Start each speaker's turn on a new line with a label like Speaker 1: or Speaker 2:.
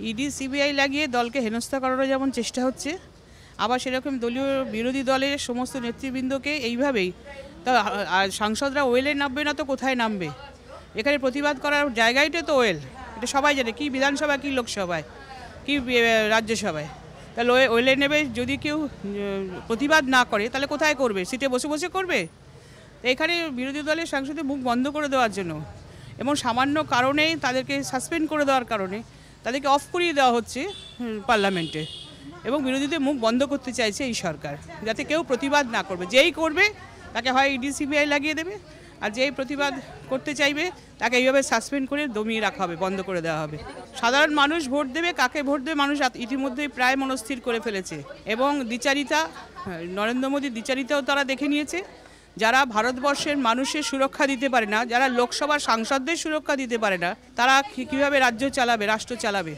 Speaker 1: ED CBI লাগিয়ে দলকে হেনস্থা করারও যেমন চেষ্টা হচ্ছে, আবার সেরকম দলীয় বিরোধী দলের সমস্ত নেতৃবৃন্দকে এইভাবেই তা সাংসদরা ওয়েলে নামবে না তো কোথায় নামবে? এখানে প্রতিবাদ করার জায়গাটাই তো ওয়েল, এটা সবাই জানে, কি বিধানসভা কি লোকসভায় কি রাজ্যসভায়। তাহলে ওয়েলে নেবে, যদি কেউ প্রতিবাদ না করে তাহলে কোথায় করবে? সিটে বসে বসে করবে? এখানে বিরোধী দলের সাংসদের মুখ বন্ধ করে দেওয়ার জন্য এবং সামান্য কারণেই তাদেরকে সাসপেন্ড করে দেওয়ার কারণে তাদেরকে অফ করিয়ে দেওয়া হচ্ছে পার্লামেন্টে, এবং বিরোধীদের মুখ বন্ধ করতে চাইছে এই সরকার, যাতে কেউ প্রতিবাদ না করবে। যেই করবে তাকে হয় ইডি সিবিআই লাগিয়ে দেবে, আর যেই প্রতিবাদ করতে চাইবে তাকে এইভাবে সাসপেন্ড করে দমিয়ে রাখা হবে, বন্ধ করে দেওয়া হবে। সাধারণ মানুষ ভোট দেবে, কাকে ভোট দেবে মানুষ ইতিমধ্যেই প্রায় মনস্থির করে ফেলেছে, এবং দ্বিচারিতা, নরেন্দ্র মোদীর দ্বিচারিতাও তারা দেখে নিয়েছে। যারা ভারতবর্ষের মানুষের সুরক্ষা দিতে পারে না, যারা লোকসভার সাংসদদের সুরক্ষা দিতে পারে না, তারা কীভাবে রাজ্য চালাবে, রাষ্ট্র চালাবে?